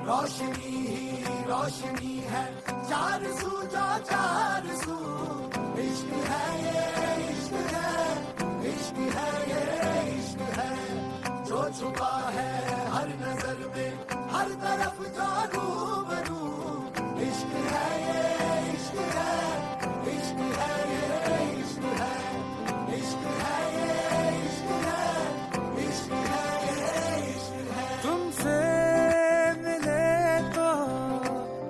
रोशनी ही रोशनी है, चार सू जो चार सू। इश्क है ये इश्क है, इश्क है ये इश्क है, जो छुपा है हर नजर में, हर तरफ जो रूबरू। इश्क है ये इश्क है, इश्क है ये इश्क है, इश्क है ये इश्क है, इश्क है ये इश्क है। तुमसे मिले तो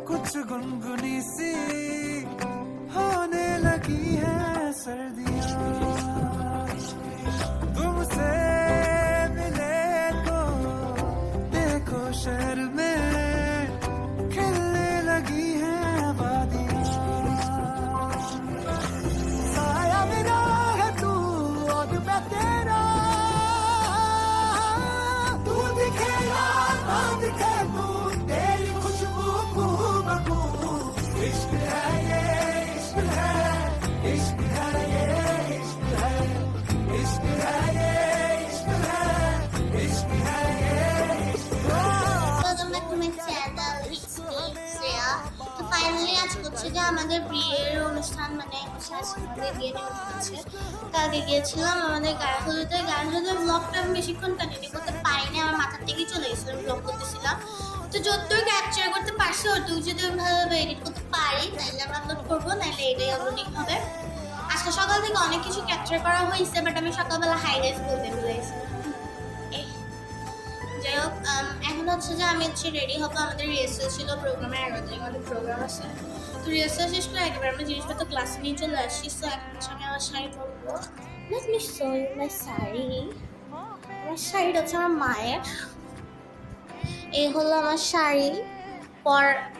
कुछ गुनगुनी सी होने लगी है सर्दियाँ। तुमसे मिले तो देखो शहर में खिलने लगी है वादियाँ। साया मेरा है तू और मैं तेरा, तू दिखेगा ना दिखे तू, तेरी खुशबू बू। इश्क है ये इश्क है, इश्क है ये इश्क है, इश्क है ये इश्क है, इश्क है ये इश्क है। Welcome back to my channel, it's me, Shreya. তো ফাইনালি আজকে হচ্ছে যে আমাদের বিয়ের অনুষ্ঠান, মানে আমাদের বিয়ে হচ্ছে। তো আগে গিয়েছিলাম আমাদের গায়ে হলুদের ব্লগটা আমি বেশিক্ষণ কন্টিনিউ করতে পারিনি, আমার মাথার থেকেই চলে গেছিলাম, ব্লগ করতেছিলাম। তো যতদূর ক্যাপচার করতে পারছি ওটুকু যদি আমি ভালোভাবে এডিট করতে পারি তাহলে আমরা আপলোড করবো, নাহলে এটাই আপলোডিং হবে। আজকে সকাল থেকে অনেক কিছু ক্যাপচার করা হয়েছে, বাট আমি সকালবেলা হাইলাইটস বলতে ভুলেছি। যাই হোক, এখন হচ্ছে যে আমি রেডি হবো। আমাদের রিহার্সাল ছিল, প্রোগ্রামে 11 তারিখ আমাদের প্রোগ্রাম আছে। তো রিহার্সাল শেষ করে একেবারে আমরা জিনিসপত্র ক্লাসে নিয়ে চলে আসছি। সো এখন হচ্ছে আমি আমার শাড়ি পরবো। Let me show you my sari. আমার শাড়িটা হচ্ছে আমার মায়ের। এই হলো আমার শাড়ি।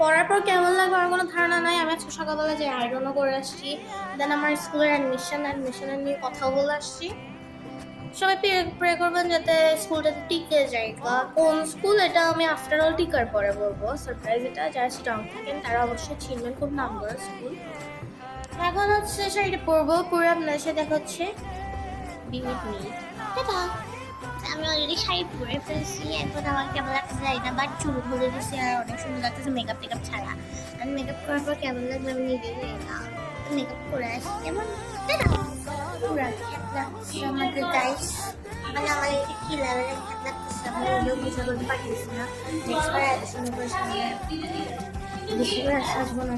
পরার পর কেমন লাগবে আমার কোনো ধারণা নাই। আমি আজকে সকালবেলা যে আয়রনও করে আসছি, দেন আমার স্কুলের অ্যাডমিশনের নিয়ে কথাও বলে আসছি। সবাই প্রে করবেন যাতে স্কুলটাতে টিকে যায়। কোন স্কুল এটা আমি আফটার অল টিকার পরে বলবো, সারপ্রাইজ এটা। যারা স্ট্রং থাকেন তারা অবশ্যই চিনবেন, খুব নাম করা স্কুল। এখন হচ্ছে শাড়িটা পরবো, পরে আপনার সাথে দেখা হচ্ছে আমি অলরেডি শাড়ি পরে ফেলছি। এখন আমার কেমন লাগছে জানি না, বাট চুল ধরে দিচ্ছি আর অনেক সুন্দর লাগতেছে মেকআপ টেকআপ ছাড়া। আমি মেকআপ করার পর কেমন লাগবে আমি নিজেই জানি না। মেকআপ করে আসি কেমন আমাদের গাইস, মানে আমার এটা কি লেভেলের লাগতেছে আমি ভিডিও বুঝে বলতে পারতেছি না। নেক্সট বার এত সুন্দর করে সাজিয়ে বেশি করে সাজবো না।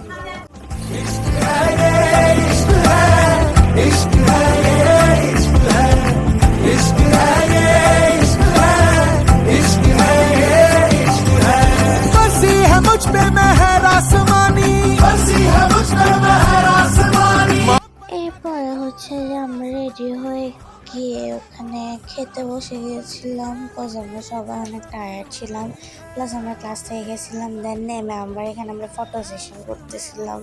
এরপরে হচ্ছে যে আমরা রেডি হয়ে গিয়ে ওখানে খেতে বসে গিয়েছিলাম, বিকজ আমরা সবাই অনেক টায়ার্ড ছিলাম, প্লাস আমরা ক্লাস থেকে গেছিলাম। দেন নেমে আমরা ফটো সেশন করতেছিলাম।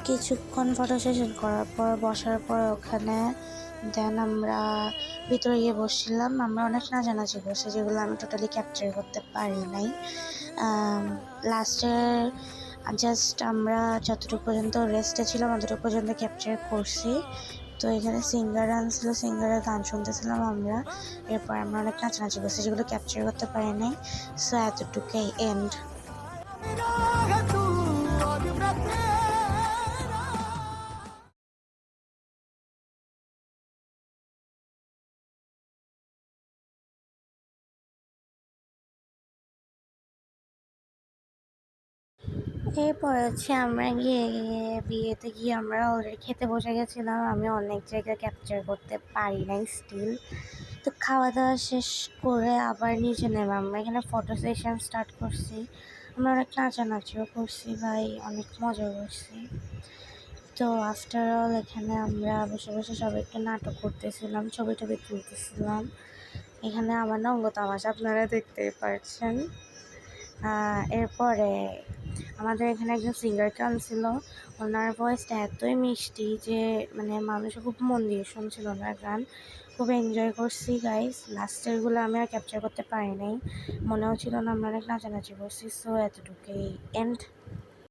কিছুক্ষণ ফটো সেশন করার পর বসার পর ওখানে দেন আমরা ভিতরে গিয়ে বসছিলাম। আমরা অনেক নাচানাচি করছি, যেগুলো আমি টোটালি ক্যাপচার করতে পারি নাই। লাস্টের জাস্ট আমরা যতটুকু পর্যন্ত রেস্টে ছিলাম ততটুকু পর্যন্ত ক্যাপচার করছি। তো এখানে সিঙ্গার আনছিল, সিঙ্গারের গান শুনতেছিলাম আমরা। এরপর আমরা অনেক নাচানাচি করছি, যেগুলো ক্যাপচার করতে পারি নাই। সো এতটুকুই এন্ড। এরপরে হচ্ছে আমরা বিয়েতে গিয়ে আমরা অলরেডি খেতে বসে গেছিলাম। আমি অনেক জায়গায় ক্যাপচার করতে পারি নাই স্টিল। তো খাওয়া দাওয়া শেষ করে আবার নিচে নেমে আমরা এখানে ফটো সেশন স্টার্ট করছি। আমরা অনেক নাচানাচিও করছি ভাই, অনেক মজা করছি। তো আফটার অল এখানে আমরা বসে বসে সবাই একটু নাটক করতেছিলাম, ছবি টবি তুলতেছিলাম। এখানে আমার অঙ্গ তামাশা আপনারা দেখতেই পারছেন। এরপরে আমাদের এখানে একজন সিঙ্গারকে আনছিল। ওনার ভয়েসটা এতই মিষ্টি যে মানে মানুষ খুব মন দিয়ে শুনছিল ওনার গান, খুব এনজয় করছি গাইস। লাস্টেরগুলো আমি আর ক্যাপচার করতে পারি নাই, মনেও ছিল না। আমরা অনেক নাচানাচি করছি। সো এতটুকুই এন্ড।